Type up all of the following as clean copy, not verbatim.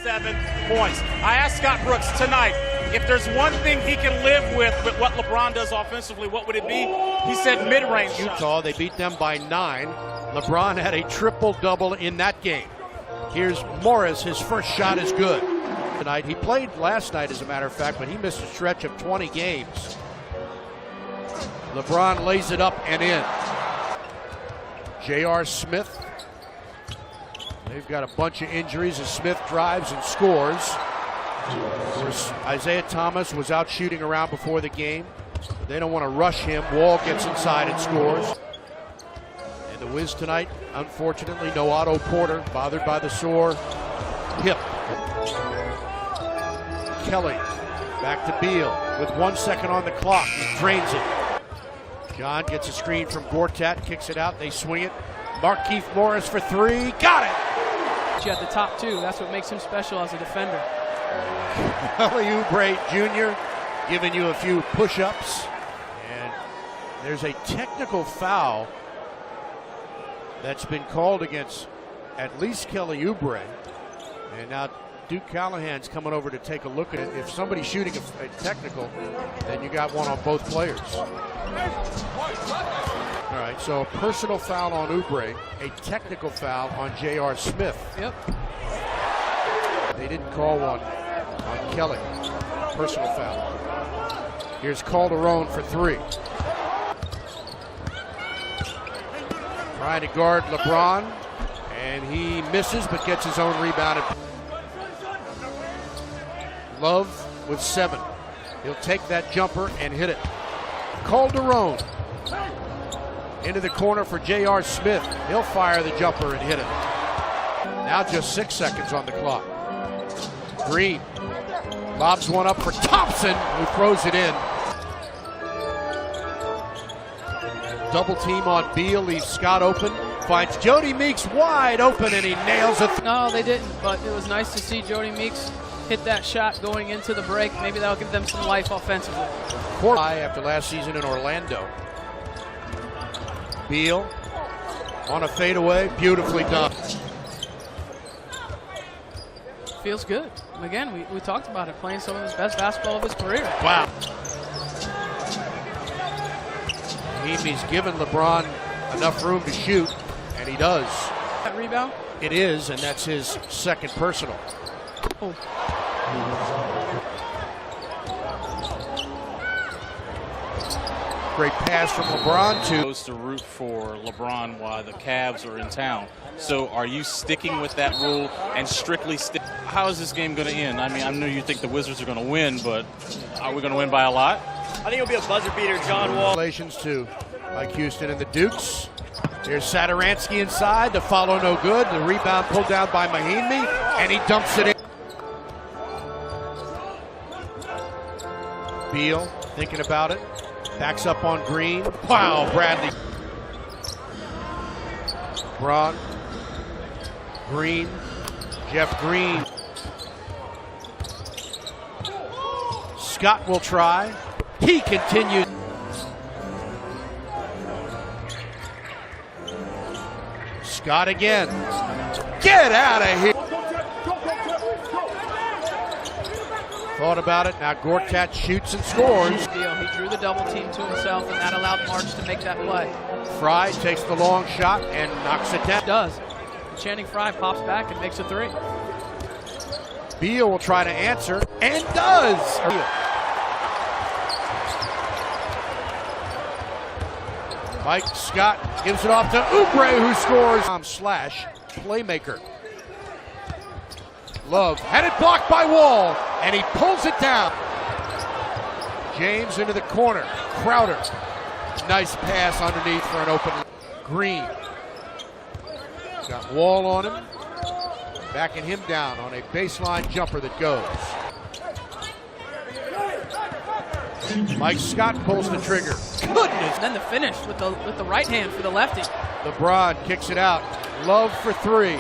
7 points. I asked Scott Brooks tonight, if there's one thing he can live with what LeBron does offensively, what would it be? He said mid-range Utah, they beat them by 9. LeBron had a triple-double in that game. Here's Morris, his first shot is good. Tonight, he played last night, as a matter of fact, but he missed a stretch of 20 games. LeBron lays it up and in. J.R. Smith. They've got a bunch of injuries as Smith drives and scores. Of course, Isaiah Thomas was out shooting around before the game. They don't want to rush him. Wall gets inside and scores. And the Wiz tonight, unfortunately, no Otto Porter, bothered by the sore hip. Kelly back to Beal with 1 second on the clock. He drains it. John gets a screen from Gortat, kicks it out, they swing it. Markieff Morris for 3, got it! At the top too, that's what makes him special as a defender. Kelly Oubre Jr. giving you a few push-ups. And there's a technical foul that's been called against at least Kelly Oubre. And now Duke Callahan's coming over to take a look at it. If somebody's shooting a technical, then you got one on both players. All right, so a personal foul on Oubre, a technical foul on J.R. Smith. Yep. They didn't call one on Kelly. Personal foul. Here's Calderon for 3. Trying to guard LeBron, and he misses but gets his own rebound. Love with 7. He'll take that jumper and hit it. Calderon into the corner for J.R. Smith. He'll fire the jumper and hit it. Now just 6 seconds on the clock. Green lobs one up for Thompson, who throws it in. Double team on Beal, leaves Scott open. Finds Jody Meeks wide open, and he nails it. No, they didn't, but it was nice to see Jody Meeks hit that shot going into the break. Maybe that'll give them some life offensively. After last season in Orlando. Beal on a fadeaway, beautifully done. Feels good. Again, we talked about it, playing some of his best basketball of his career. Wow. He's given LeBron enough room to shoot, and he does. That rebound? It is, and that's his second personal. Oh. Great pass from LeBron to. Goes to root for LeBron while the Cavs are in town. So are you sticking with that rule and strictly how is this game going to end? I mean, I know you think the Wizards are going to win, but are we going to win by a lot? I think it'll be a buzzer beater, John Wall. Congratulations to Mike Houston and the Dukes. Here's Satoransky inside. The follow no good. The rebound pulled down by Mahinmi, and he dumps it in. Beal thinking about it. Backs up on Green. Wow, Bradley. Braun. Green. Jeff Green. Scott will try. He continues. Scott again. Get out of here. Thought about it. Now Gortat shoots and scores. He drew the double team to himself, and that allowed March to make that play. Fry takes the long shot and knocks it down. Does. Channing Frye pops back and makes a 3. Beal will try to answer, and does. Mike Scott gives it off to Oubre, who scores. Playmaker. Love had it blocked by Wall, and he pulls it down. James into the corner. Crowder. Nice pass underneath for an open. Green. Got Wall on him. Backing him down on a baseline jumper that goes. Mike Scott pulls the trigger. Goodness. And then the finish with the right hand for the lefty. LeBron kicks it out. Love for 3.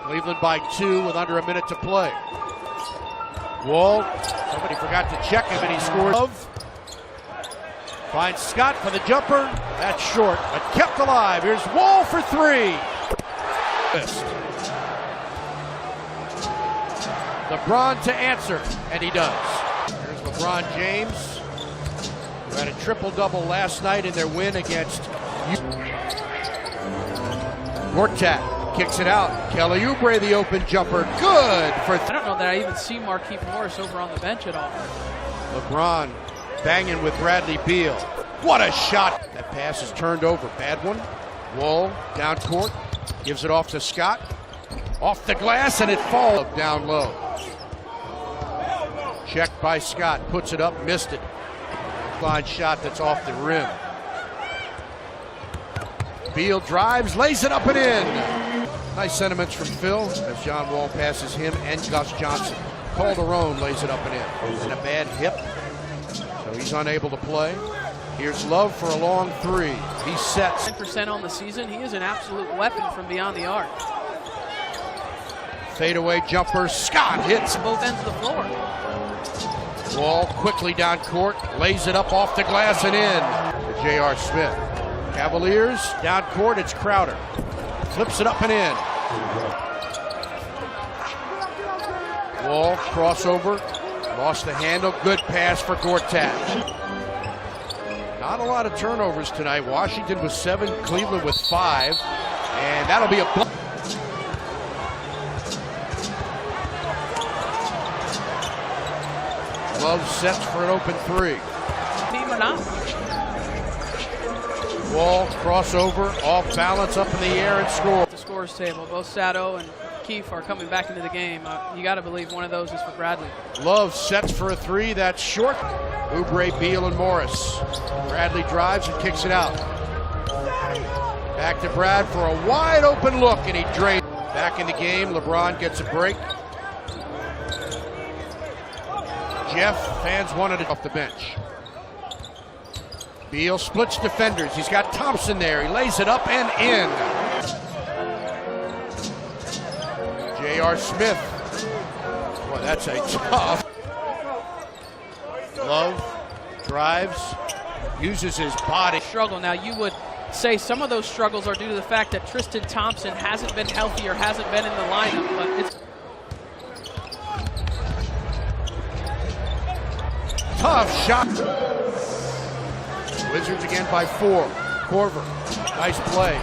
Cleveland by 2 with under a minute to play. Wall, somebody forgot to check him, and he scores. Love finds Scott for the jumper. That's short, but kept alive. Here's Wall for 3. LeBron to answer, and he does. Here's LeBron James, who had a triple-double last night in their win against Gortat kicks it out. Kelly Oubre, the open jumper, good for I don't know that I even see Markieff Morris over on the bench at all. LeBron banging with Bradley Beal. What a shot! That pass is turned over. Bad one. Wall down court, gives it off to Scott. Off the glass, and it falls down low. Checked by Scott, puts it up, missed it. Fine shot that's off the rim. Beal drives, lays it up and in. Nice sentiments from Phil as John Wall passes him and Gus Johnson. Calderon lays it up and in. And a bad hip, so he's unable to play. Here's Love for a long three. He sets. 10% on the season. He is an absolute weapon from beyond the arc. Fadeaway jumper. Scott hits. Both ends of the floor. Wall quickly down court, lays it up off the glass and in to J.R. Smith. Cavaliers down court, it's Crowder. Flips it up and in. Wall crossover, lost the handle. Good pass for Gortat. Not a lot of turnovers tonight. Washington with 7, Cleveland with 5, and that'll be a block. Love sets for an open three. Team or not. Wall crossover, off balance, up in the air and score. The scores table. Both Sato and Keefe are coming back into the game. You got to believe one of those is for Bradley. Love sets for a three. That's short. Oubre, Beal, and Morris. Bradley drives and kicks it out. Back to Brad for a wide open look, and he drains. Back in the game, LeBron gets a break. Jeff, fans wanted it off the bench. Beal splits defenders. He's got Thompson there. He lays it up and in. J.R. Smith. Boy, that's a tough. Love drives, uses his body. Struggle. Now, you would say some of those struggles are due to the fact that Tristan Thompson hasn't been healthy or hasn't been in the lineup, but it's tough shot. Wizards again by 4. Korver, nice play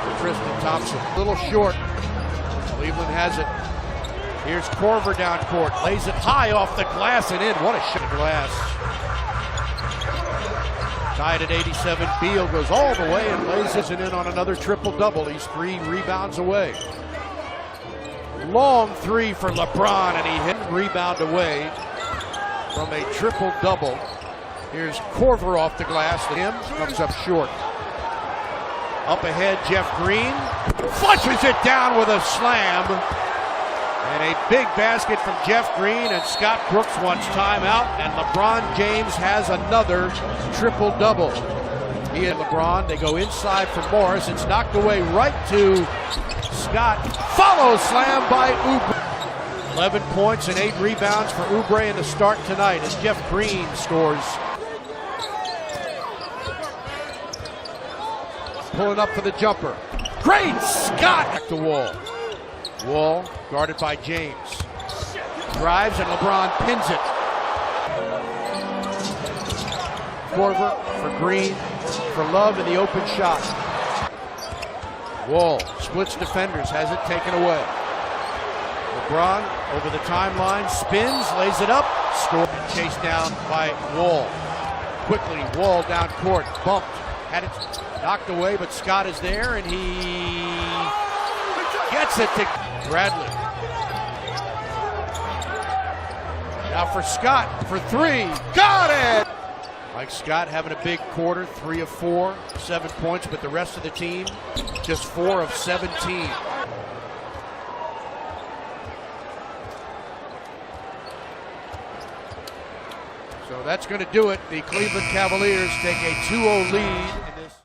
for Tristan Thompson. A little short. Cleveland has it. Here's Korver down court. Lays it high off the glass and in. What a shot. Glass. Tied at 87. Beal goes all the way and lays it in on another triple-double. He's 3 rebounds away. Long three for LeBron, and he hit rebound away from a triple-double. Here's Korver off the glass. Him comes up short. Up ahead, Jeff Green flushes it down with a slam. And a big basket from Jeff Green, and Scott Brooks wants timeout, and LeBron James has another triple-double. He and LeBron, they go inside for Morris. It's knocked away right to Scott. Follow slam by Oubre. 11 points and 8 rebounds for Oubre in the start tonight as Jeff Green scores. Pulling up for the jumper. Great Scott! Back to Wall. Wall guarded by James. Drives and LeBron pins it. Korver for Green, for Love in the open shot. Wall splits defenders, has it taken away. LeBron over the timeline, spins, lays it up, score. Chased down by Wall. Quickly, Wall down court, bumped, had it knocked away, but Scott is there, and he gets it to Bradley. Now for Scott for 3, got it! Mike Scott having a big quarter, 3 of 4, 7 points, but the rest of the team just 4 of 17. So that's going to do it. The Cleveland Cavaliers take a 2-0 lead